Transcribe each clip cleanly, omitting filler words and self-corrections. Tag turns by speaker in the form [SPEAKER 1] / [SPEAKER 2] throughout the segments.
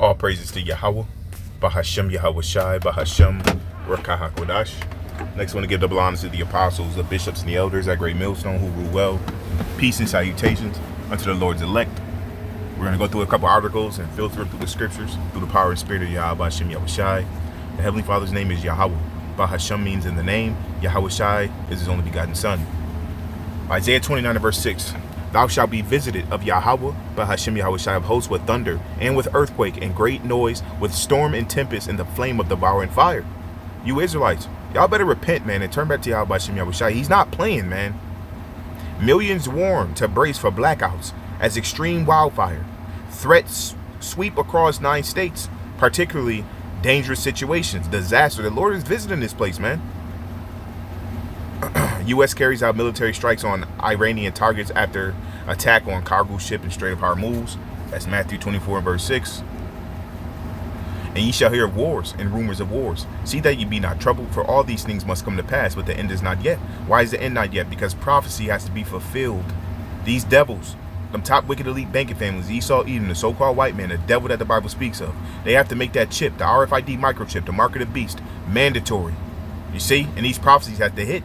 [SPEAKER 1] All praises to Yahawah, Bahasham, Yahawashi, Bahasham, Rakahakodash. Next, I want to give double honors to the apostles, the bishops, and the elders at Great Millstone who rule well. Peace and salutations unto the Lord's elect. We're going to go through a couple articles and filter through the scriptures through the power and spirit of Yahweh, Hashem, Yahawashi. The Heavenly Father's name is Yahawah. Bahasham means in the name. Yahawashi is his only begotten Son. Isaiah 29 and verse 6. Thou shalt be visited of Yahawah, Bahasham Yahawashi of hosts, with thunder and with earthquake and great noise, with storm and tempest and the flame of devouring fire. You Israelites, y'all better repent, man, and turn back to Yahweh Bahasham Yahawashi. He's not playing, man. Millions warned to brace for blackouts as extreme wildfire. Threats sweep across 9 states, particularly dangerous situations, disaster. The Lord is visiting this place, man. U.S. carries out military strikes on Iranian targets after attack on cargo ship in Strait of Hormuz. That's Matthew 24 and verse 6. And ye shall hear of wars and rumors of wars. See that ye be not troubled, for all these things must come to pass, but the end is not yet. Why is the end not yet? Because prophecy has to be fulfilled. These devils, them top wicked elite banking families, Esau, Edom, the so-called white man, the devil that the Bible speaks of, they have to make that chip, the RFID microchip, the mark of the beast, mandatory. You see? And these prophecies have to hit.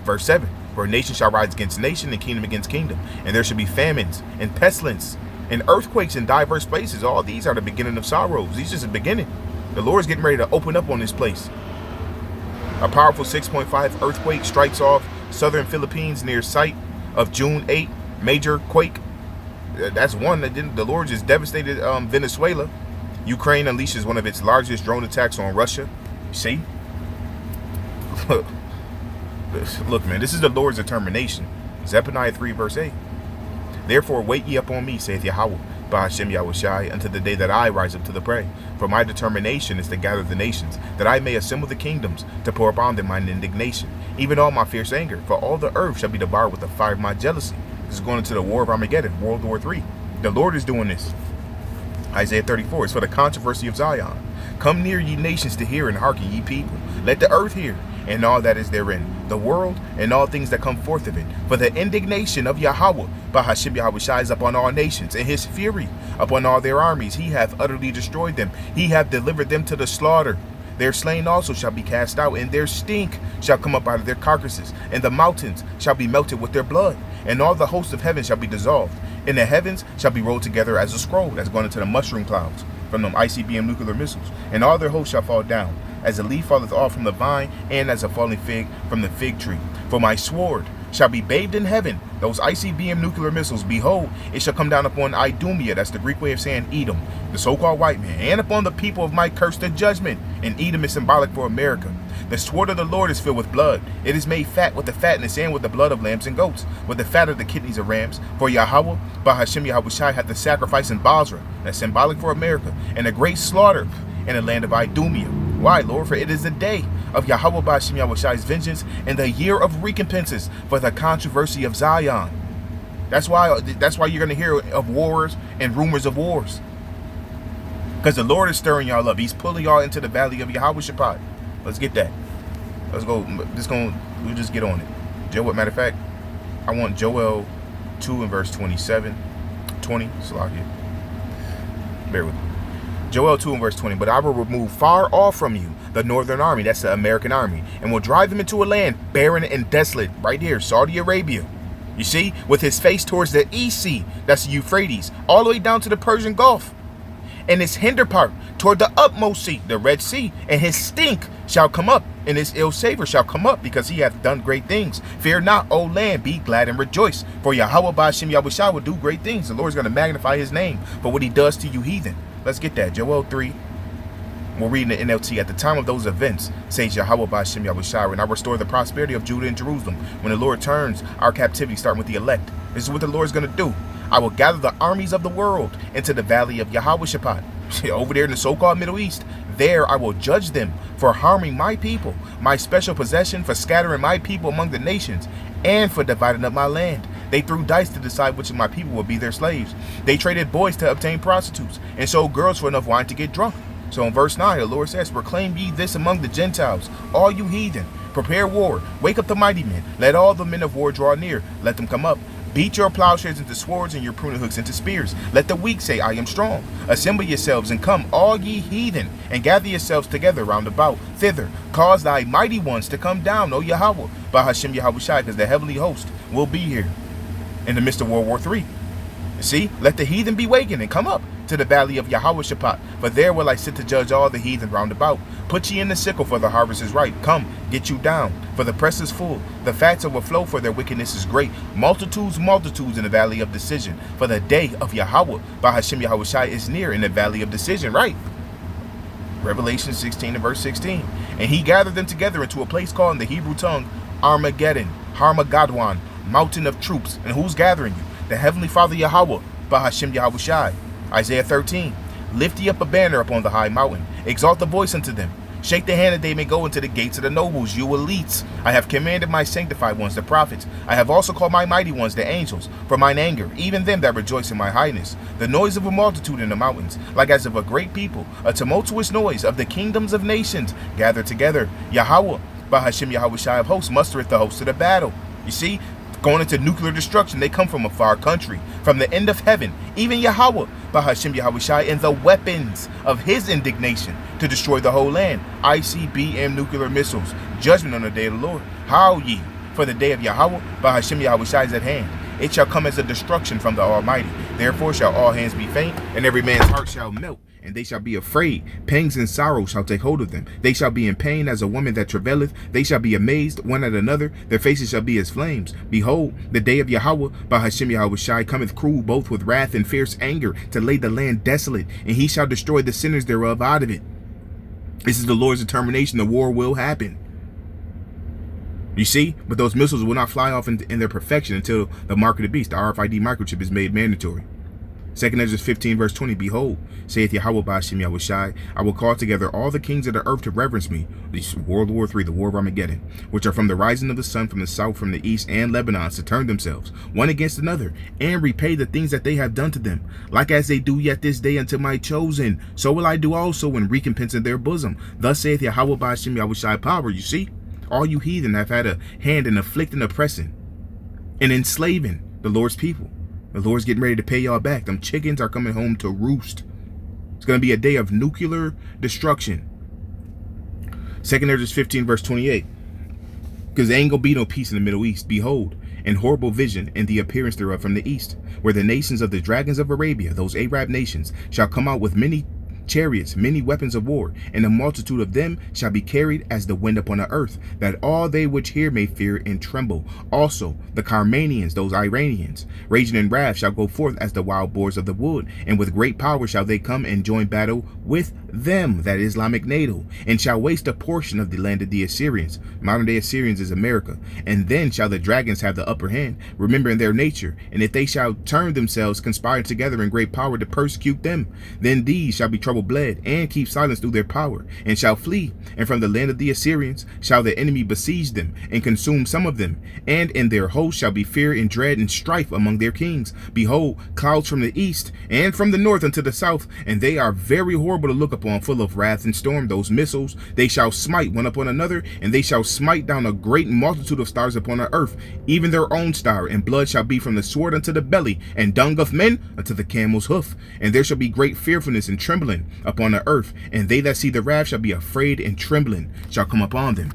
[SPEAKER 1] Verse 7, for a nation shall rise against nation and kingdom against kingdom. And there shall be famines and pestilence and earthquakes in diverse places. All these are the beginning of sorrows. These are just the beginning. The Lord's getting ready to open up on this place. A powerful 6.5 earthquake strikes off southern Philippines near site of June 8. Major quake. That's one that didn't. The Lord just devastated Venezuela. Ukraine unleashes one of its largest drone attacks on Russia. See? Look, man, this is the Lord's determination. Zephaniah 3 verse 8. Therefore wait ye upon me, saith Yahawah, Bahasham Yahawashi, until the day that I rise up to the prey. For my determination is to gather the nations, that I may assemble the kingdoms, to pour upon them mine indignation, even all my fierce anger. For all the earth shall be devoured with the fire of my jealousy. This is going into the war of Armageddon, World War III. The Lord is doing this. Isaiah 34 is for the controversy of Zion. Come near, ye nations, to hear, and hearken, ye people. Let the earth hear, and all that is therein, the world, and all things that come forth of it. For the indignation of Yahawah, Bahasham Yahawashi, is upon all nations, and his fury upon all their armies. He hath utterly destroyed them. He hath delivered them to the slaughter. Their slain also shall be cast out, and their stink shall come up out of their carcasses, and the mountains shall be melted with their blood, and all the hosts of heaven shall be dissolved, and the heavens shall be rolled together as a scroll. That's going into the mushroom clouds from them ICBM nuclear missiles, and all their hosts shall fall down, as a leaf falleth off from the vine, and as a falling fig from the fig tree. For my sword shall be bathed in heaven, those ICBM nuclear missiles. Behold, it shall come down upon Idumea, that's the Greek way of saying Edom, the so-called white man, and upon the people of my curse the judgment. And Edom is symbolic for America. The sword of the Lord is filled with blood. It is made fat with the fatness and with the blood of lambs and goats, with the fat of the kidneys of rams. For Yahawah, Bahasham Yahawashi, hath the sacrifice in Basra, that's symbolic for America, and a great slaughter in the land of Idumea. Why, Lord? For it is the day of Yahawah Bahasham Yahawashi's vengeance, and the year of recompenses for the controversy of Zion. That's why you're going to hear of wars and rumors of wars. Because the Lord is stirring y'all up. He's pulling y'all into the valley of Yahawashi. Let's get that. Let's go. We'll just get on it. Matter of fact, I want Joel 2 and verse 27. 20. Salakia. Bear with me. Joel 2 and verse 20. But I will remove far off from you the northern army, that's the American army, and will drive them into a land barren and desolate. Right here, Saudi Arabia. You see, with his face towards the east sea, that's the Euphrates, all the way down to the Persian Gulf, and his hinder part toward the utmost sea, the Red Sea, and his stink shall come up, and his ill savor shall come up, because he hath done great things. Fear not, O land, be glad and rejoice, for Yahawah Bahasham Yahawashi will do great things. The Lord's going to magnify his name for what he does to you heathen. Let's get that. Joel 3. We're reading the NLT. At the time of those events, says Yahawah Bahasham Yahawashi, and I restore the prosperity of Judah and Jerusalem. When the Lord turns our captivity, starting with the elect. This is what the Lord's going to do. I will gather the armies of the world into the valley of Yahawashi. Over there in the so-called Middle East. There I will judge them for harming my people, my special possession, for scattering my people among the nations, and for dividing up my land. They threw dice to decide which of my people would be their slaves. They traded boys to obtain prostitutes, and sold girls for enough wine to get drunk. So in verse 9, the Lord says, proclaim ye this among the Gentiles, all you heathen. Prepare war, wake up the mighty men. Let all the men of war draw near. Let them come up. Beat your plowshares into swords and your pruning hooks into spears. Let the weak say, I am strong. Assemble yourselves and come, all ye heathen, and gather yourselves together round about thither. Cause thy mighty ones to come down, O Yahawah, Bahasham Yahawashi, because the heavenly host will be here in the midst of World War III. See, let the heathen be wakened and come up to the valley of Yahawah, for there will I sit to judge all the heathen round about. Put ye in the sickle, for the harvest is ripe. Come, get you down, for the press is full. The fats overflow, for their wickedness is great. Multitudes, multitudes in the valley of decision. For the day of Yahawah, Bahasham Yahawashi, is near in the valley of decision, right? Revelation 16 and verse 16. And he gathered them together into a place called in the Hebrew tongue Armageddon, Harmagadwan, mountain of troops. And who's gathering you? The heavenly Father Yahawah, Bahasham Yahawashi. Isaiah 13. Lift ye up a banner upon the high mountain. Exalt the voice unto them. Shake the hand that they may go into the gates of the nobles, you elites. I have commanded my sanctified ones, the prophets. I have also called my mighty ones, the angels, for mine anger, even them that rejoice in my highness. The noise of a multitude in the mountains, like as of a great people, a tumultuous noise of the kingdoms of nations gathered together. Yahawah, Bahasham Yahawashi of hosts, mustereth the hosts to the battle. You see, going into nuclear destruction, they come from a far country, from the end of heaven. Even Yahawah, Bahasham Yahawashi, and the weapons of his indignation to destroy the whole land. ICBM nuclear missiles, judgment on the day of the Lord. How ye? For the day of Yahawah, Bahasham Yahawashi, is at hand. It shall come as a destruction from the Almighty. Therefore shall all hands be faint, and every man's heart shall melt. And they shall be afraid. Pangs and sorrow shall take hold of them. They shall be in pain as a woman that travaileth. They shall be amazed one at another. Their faces shall be as flames. Behold, the day of Yahawah, Bahasham Yahawashi, cometh cruel, both with wrath and fierce anger, to lay the land desolate. And he shall destroy the sinners thereof out of it. This is the Lord's determination. The war will happen. You see? But those missiles will not fly off in their perfection until the mark of the beast, the RFID microchip, is made mandatory. 2 Ezra 15 verse 20, behold, saith Yahawah Bahasham Yahawashi, I will call together all the kings of the earth to reverence me. This World War III, the War of Armageddon, which are from the rising of the sun, from the south, from the east, and Lebanon, to turn themselves one against another, and repay the things that they have done to them. Like as they do yet this day unto my chosen, so will I do also in recompense of their bosom. Thus saith Yahawah Bahasham Yahawashi power. You see, all you heathen have had a hand in afflicting, oppressing, and enslaving the Lord's people. The Lord's getting ready to pay y'all back. Them chickens are coming home to roost. It's going to be a day of nuclear destruction. 2 Ezra 15 verse 28. Because there ain't going to be no peace in the Middle East. Behold, an horrible vision and the appearance thereof from the east, where the nations of the dragons of Arabia, those Arab nations, shall come out with many chariots, many weapons of war, and a multitude of them shall be carried as the wind upon the earth, that all they which hear may fear and tremble. Also the Carmanians, those Iranians, raging in wrath, shall go forth as the wild boars of the wood, and with great power shall they come and join battle with them, that Islamic NATO, and shall waste a portion of the land of the Assyrians. Modern day Assyrians is America. And then shall the dragons have the upper hand, remembering their nature, and if they shall turn themselves, conspire together in great power to persecute them, then these shall be trouble bled, and keep silence through their power, and shall flee. And from the land of the Assyrians shall the enemy besiege them, and consume some of them, and in their host shall be fear and dread and strife among their kings. Behold, clouds from the east and from the north unto the south, and they are very horrible to look upon, full of wrath and storm. Those missiles, they shall smite one upon another, and they shall smite down a great multitude of stars upon the earth, even their own star, and blood shall be from the sword unto the belly, and dung of men unto the camel's hoof. And there shall be great fearfulness and trembling upon the earth, and they that see the wrath shall be afraid, and trembling shall come upon them.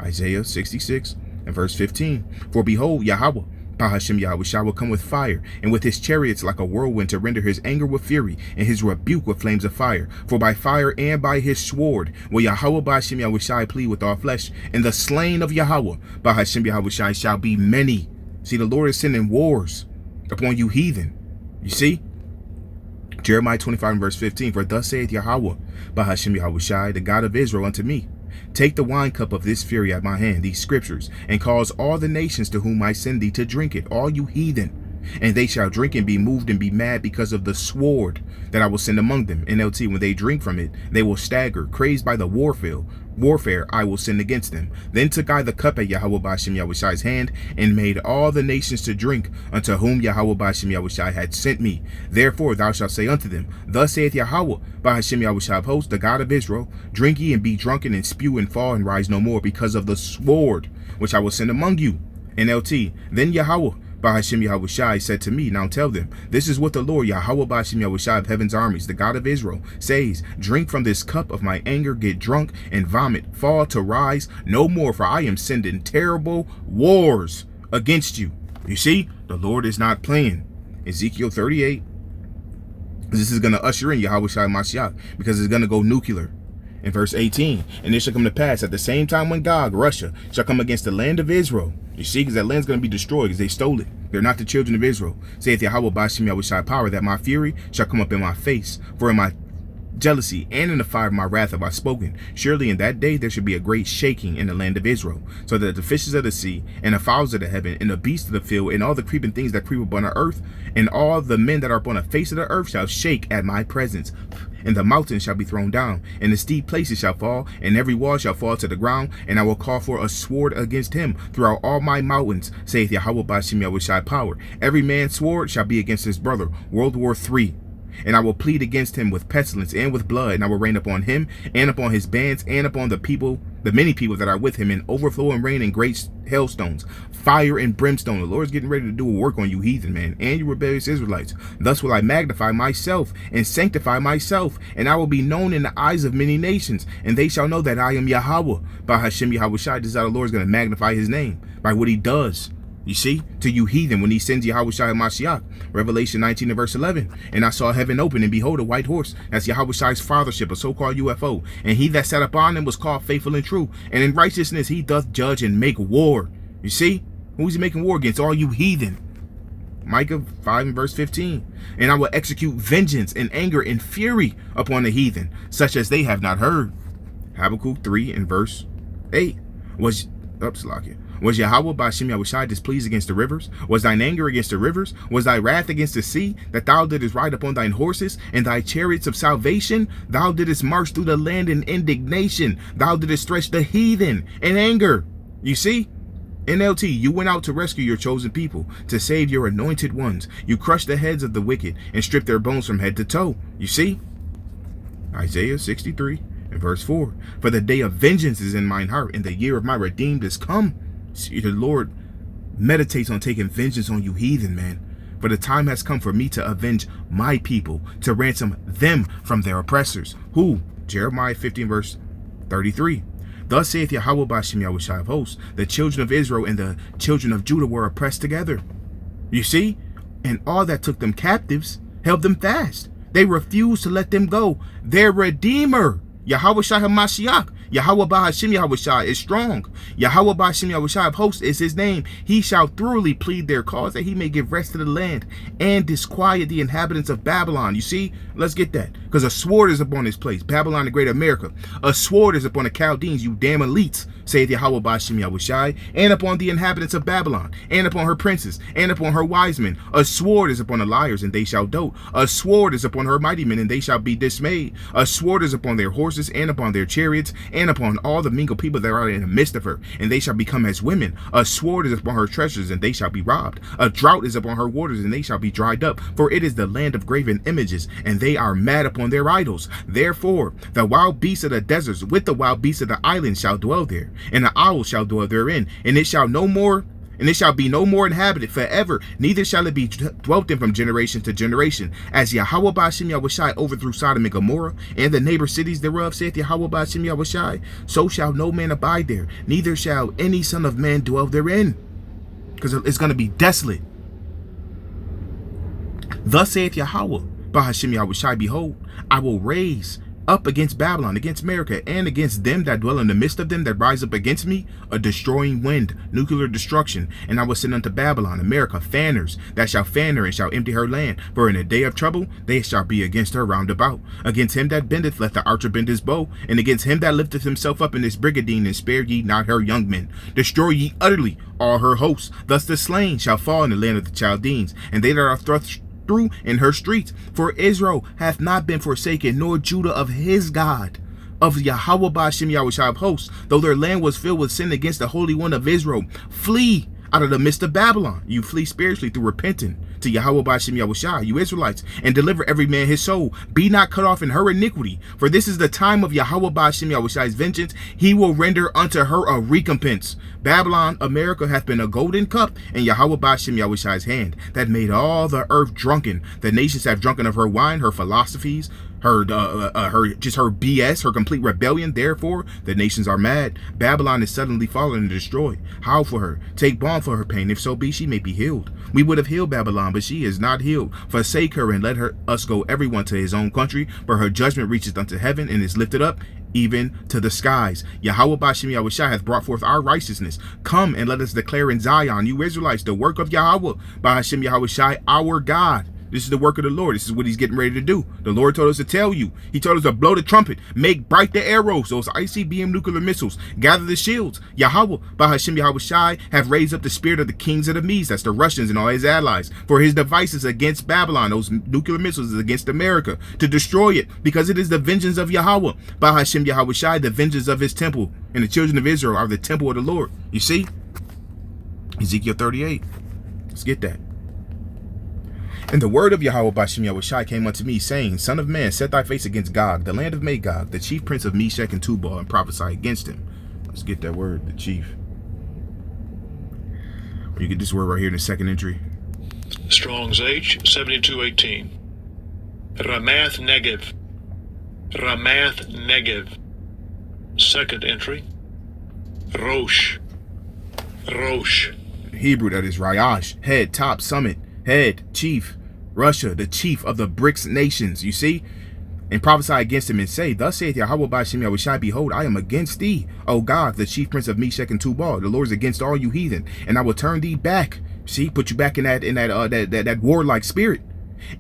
[SPEAKER 1] Isaiah 66 and verse 15. For behold, Yahawah, Bahasham Yahawashi, will come with fire, and with his chariots like a whirlwind, to render his anger with fury, and his rebuke with flames of fire. For by fire and by his sword will Yahawah Bahasham Yahawashi plead with all flesh, and the slain of Yahawah Bahasham Yahawashi shall be many. See, the Lord is sending wars upon you heathen. You see? Jeremiah 25 verse 15. For thus saith Yahawah Bahasham Yahawashi, the God of Israel, unto me, take the wine cup of this fury at my hand, these scriptures, and cause all the nations to whom I send thee to drink it, all you heathen. And they shall drink and be moved and be mad because of the sword that I will send among them. NLT, when they drink from it, they will stagger, crazed by the warfare I will send against them. Then took I the cup at Yahawah Bahasham Yahawashi's hand, and made all the nations to drink, unto whom Yahawah Bahasham Yahawashi had sent me. Therefore thou shalt say unto them, thus saith Yahawah Bahasham Yahawashi of hosts, the God of Israel, drink ye and be drunken, and spew and fall and rise no more, because of the sword which I will send among you. NLT, then Yahawah Bahasham Yahawashi said to me, now tell them, this is what the Lord, Yahawah Bahasham Yahawashi of heaven's armies, the God of Israel, says, drink from this cup of my anger, get drunk and vomit, fall to rise no more, for I am sending terrible wars against you. You see, the Lord is not playing. Ezekiel 38, this is going to usher in Yahawashi Mashiach, because it's going to go nuclear. In verse 18, and it shall come to pass at the same time when Gog, Russia, shall come against the land of Israel. You see, because that land's going to be destroyed because they stole it. They're not the children of Israel. Saith Yahawah Bahasham Yahawashi power, that my fury shall come up in my face. For in my jealousy and in the fire of my wrath have I spoken. Surely in that day there should be a great shaking in the land of Israel, so that the fishes of the sea and the fowls of the heaven and the beasts of the field and all the creeping things that creep upon the earth and all the men that are upon the face of the earth shall shake at my presence. And the mountains shall be thrown down, and the steep places shall fall, and every wall shall fall to the ground, and I will call for a sword against him throughout all my mountains, saith Yahawah Bahasham Yahawashi power. Every man's sword shall be against his brother. World War III. And I will plead against him with pestilence and with blood, and I will rain upon him and upon his bands and upon the people, the many people that are with him, in overflowing rain and great hailstones, fire and brimstone. The Lord's getting ready to do a work on you heathen, man, and you rebellious Israelites. Thus will I magnify myself and sanctify myself, and I will be known in the eyes of many nations, and they shall know that I am Yahawah. Bahasham Yahawashi, this is how the Lord's going to magnify his name, by what he does. You see, to you heathen, when he sends Yahawashi Mashiach. Revelation 19 and verse 11. And I saw heaven open, and behold, a white horse. That's Yahawashi's fathership, a so-called UFO. And he that sat upon him was called faithful and true. And in righteousness he doth judge and make war. You see, who's he making war against? All you heathen. Micah 5 and verse 15. And I will execute vengeance and anger and fury upon the heathen, such as they have not heard. Habakkuk 3 and verse 8. Was Yahawah Bahasham Yahawashi displeased against the rivers? Was thine anger against the rivers? Was thy wrath against the sea, that thou didst ride upon thine horses and thy chariots of salvation? Thou didst march through the land in indignation. Thou didst stretch the heathen in anger. You see? NLT, you went out to rescue your chosen people, to save your anointed ones. You crushed the heads of the wicked and stripped their bones from head to toe. You see? Isaiah 63 and verse 4. For the day of vengeance is in mine heart, and the year of my redeemed is come. See, the Lord meditates on taking vengeance on you heathen, man. For the time has come for me to avenge my people, to ransom them from their oppressors. Who? Jeremiah 15 verse 33. Thus saith Yahawah Bahasham Yahawashi of hosts, the children of Israel and the children of Judah were oppressed together. You see? And all that took them captives held them fast. They refused to let them go. Their Redeemer, Yahawashi Mashiach, Yahawah Bahasham Yahawashi is strong. Yahawah Bahasham Yahawashi of hosts is his name. He shall thoroughly plead their cause, that he may give rest to the land and disquiet the inhabitants of Babylon. You see, let's get that, because a sword is upon this place, Babylon the great America. A sword is upon the Chaldeans, you damn elites, saith Yahawah Bahasham Yahawashi, and upon the inhabitants of Babylon, and upon her princes, and upon her wise men. A sword is upon the liars, and they shall dote. A sword is upon her mighty men, and they shall be dismayed. A sword is upon their horses, and upon their chariots, and upon all the mingled people that are in the midst of her, and they shall become as women. A sword is upon her treasures, and they shall be robbed. A drought is upon her waters, and they shall be dried up. For it is the land of graven images, and they are mad upon their idols. Therefore the wild beasts of the deserts with the wild beasts of the islands shall dwell there, and the owls shall dwell therein, and it shall be no more inhabited forever, neither shall it be dwelt in from generation to generation. As Yahawah Bahasham Yahawashi overthrew Sodom and Gomorrah and the neighbor cities thereof, saith Yahawah Bahasham Yahawashi, so shall no man abide there, neither shall any son of man dwell therein, because it's going to be desolate. Thus saith Yahawah Bahasham Yahawashi, behold, I will raise up against Babylon, against America, and against them that dwell in the midst of them that rise up against me, a destroying wind, nuclear destruction. And I will send unto Babylon, America, fanners, that shall fan her and shall empty her land. For in a day of trouble they shall be against her round about. Against him that bendeth, let the archer bend his bow, and against him that lifteth himself up in his brigandine, and spare ye not her young men. Destroy ye utterly all her hosts. Thus the slain shall fall in the land of the Chaldeans, and they that are thrust through in her streets. For Israel hath not been forsaken, nor Judah of his God, of Yahawah Bahasham Yahawashi of hosts, though their land was filled with sin against the Holy One of Israel. Flee out of the midst of Babylon. You flee spiritually through repenting, to Yahawah Bahasham Yahawashi, you Israelites, and deliver every man his soul. Be not cut off in her iniquity, for this is the time of Yahawah Bahasham Yahawashi's vengeance. He will render unto her a recompense. Babylon, America, hath been a golden cup in Yahawah Bahasham Yahawashi's hand, that made all the earth drunken. The nations have drunken of her wine, her philosophies, her BS, her complete rebellion. Therefore the nations are mad. Babylon is suddenly fallen and destroyed. Howl for her, take balm for her pain, if so be she may be healed. We would have healed Babylon, but she is not healed. Forsake her and let us go everyone to his own country, for her judgment reaches unto heaven and is lifted up even to the skies. Yahawah Bahasham Yahawashi hath brought forth our righteousness. Come and let us declare in Zion, you Israelites, the work of Yahawah Bahasham Yahawashi, our God. This is the work of the Lord. This is what he's getting ready to do. The Lord told us to tell you. He told us to blow the trumpet, make bright the arrows, those ICBM nuclear missiles, gather the shields. Yahawah Bahasham Yahawashi have raised up the spirit of the kings of the Medes, that's the Russians and all his allies, for his devices against Babylon, those nuclear missiles is against America, to destroy it, because it is the vengeance of Yahawah Bahasham Yahawashi, the vengeance of his temple, and the children of Israel are the temple of the Lord. You see? Ezekiel 38. Let's get that. And the word of Yahawah Bahasham Yahawashi came unto me, saying, Son of man, set thy face against Gog, the land of Magog, the chief prince of Meshech and Tubal, and prophesy against him. Let's get that word, the chief. You get this word right here in the second entry.
[SPEAKER 2] Strong's H, 7218. Ramath Negev. Ramath Negev. Second entry. Rosh. Rosh.
[SPEAKER 1] In Hebrew, that is Rayash, head, top, summit, head, chief. Russia, the chief of the BRICS nations, you see? And prophesy against him and say, Thus saith Yahawah Bahasham Yahawashi, behold, I am against thee, O God, the chief prince of Meshech and Tubal. The Lord is against all you heathen, and I will turn thee back. See, put you back in that warlike spirit,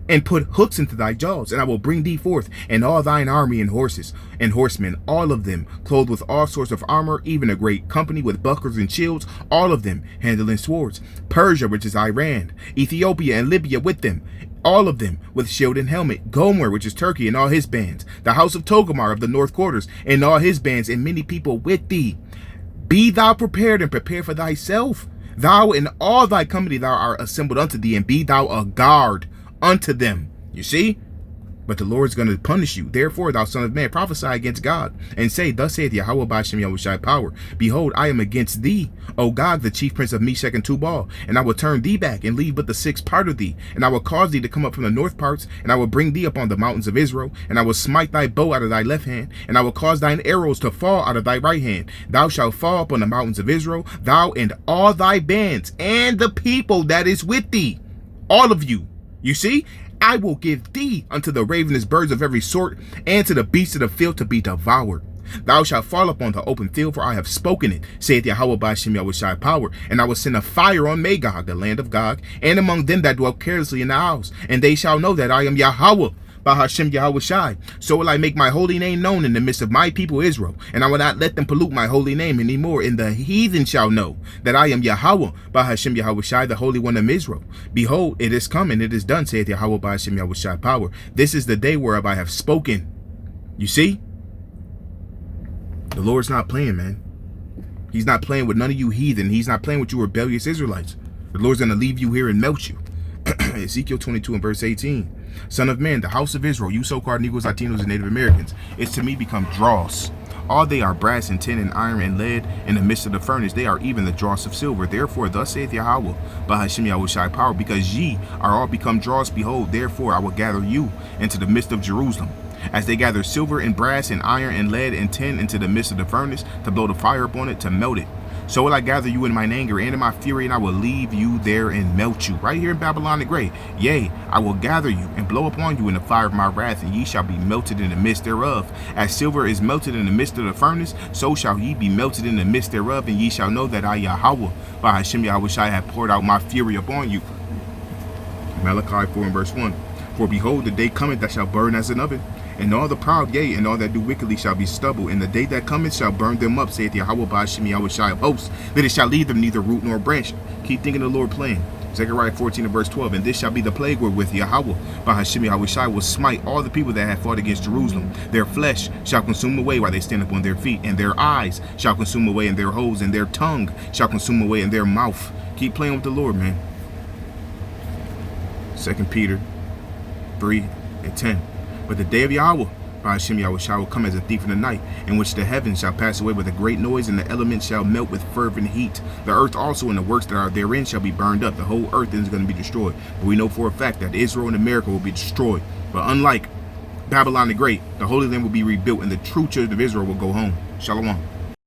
[SPEAKER 1] and put hooks into thy jaws, and I will bring thee forth, and all thine army and horses and horsemen, all of them clothed with all sorts of armor, even a great company with bucklers and shields, all of them handling swords. Persia, which is Iran, Ethiopia and Libya with them, all of them with shield and helmet. Gomer, which is Turkey, and all his bands. The house of Togomar of the north quarters, and all his bands, and many people with thee. Be thou prepared, and prepare for thyself. Thou and all thy company thou art assembled unto thee, and be thou a guard unto them. You see? But the Lord's going to punish you. Therefore, thou son of man, prophesy against God, and say, Thus saith Yahawah Bahasham Yahawashi power, Behold, I am against thee, O God, the chief prince of Meshech and Tubal, and I will turn thee back, and leave but the sixth part of thee, and I will cause thee to come up from the north parts, and I will bring thee upon the mountains of Israel, and I will smite thy bow out of thy left hand, and I will cause thine arrows to fall out of thy right hand. Thou shalt fall upon the mountains of Israel, thou and all thy bands, and the people that is with thee, all of you. You see? I will give thee unto the ravenous birds of every sort, and to the beasts of the field to be devoured. Thou shalt fall upon the open field, for I have spoken it, saith Yahawah Bahasham Yahawashi power. And I will send a fire on Magog, the land of Gog, and among them that dwell carelessly in the house. And they shall know that I am Yahawah Bahasham Yahawashi. So will I make my holy name known in the midst of my people Israel, and I will not let them pollute my holy name any more. And the heathen shall know that I am Yahawah Bahasham Yahawashi, the Holy One of Israel. Behold, it is come and it is done, saith Yahawah Bahasham Yahawashi power. This is the day whereof I have spoken. You see? The Lord's not playing, man. He's not playing with none of you heathen. He's not playing with you rebellious Israelites. The Lord's going to leave you here and melt you. Ezekiel 22 and verse 18. Son of man, the house of Israel, you so-called Negroes, Latinos, and Native Americans, is to me become dross. All they are brass and tin and iron and lead in the midst of the furnace. They are even the dross of silver. Therefore, thus saith Yahawah Bahasham Yahawashi power, because ye are all become dross, behold, therefore I will gather you into the midst of Jerusalem, as they gather silver and brass and iron and lead and tin into the midst of the furnace, to blow the fire upon it, to melt it. So will I gather you in mine anger and in my fury, and I will leave you there and melt you. Right here in Babylon the Great. Yea, I will gather you and blow upon you in the fire of my wrath, and ye shall be melted in the midst thereof. As silver is melted in the midst of the furnace, so shall ye be melted in the midst thereof, and ye shall know that I, Yahawah Bahasham Yahawashi, have poured out my fury upon you. Malachi 4 and verse 1. For behold, the day cometh that shall burn as an oven, and all the proud, yea, and all that do wickedly shall be stubble. And the day that cometh shall burn them up, saith Yahawah Bahasham Yahawashi of hosts, that it shall leave them neither root nor branch. Keep thinking the Lord playing. Zechariah 14 and verse 12. And this shall be the plague wherewith Yahawah Bahasham Yahawashi will smite all the people that have fought against Jerusalem. Their flesh shall consume away while they stand upon their feet, and their eyes shall consume away in their holes, and their tongue shall consume away in their mouth. Keep playing with the Lord, man. 2 Peter 3:10. But the day of Yahawah, Bahasham Yahawashi, will come as a thief in the night, in which the heavens shall pass away with a great noise, and the elements shall melt with fervent heat. The earth also and the works that are therein shall be burned up. The whole earth is going to be destroyed. But we know for a fact that Israel and America will be destroyed. But unlike Babylon the Great, the Holy Land will be rebuilt, and the true children of Israel will go home. Shalom.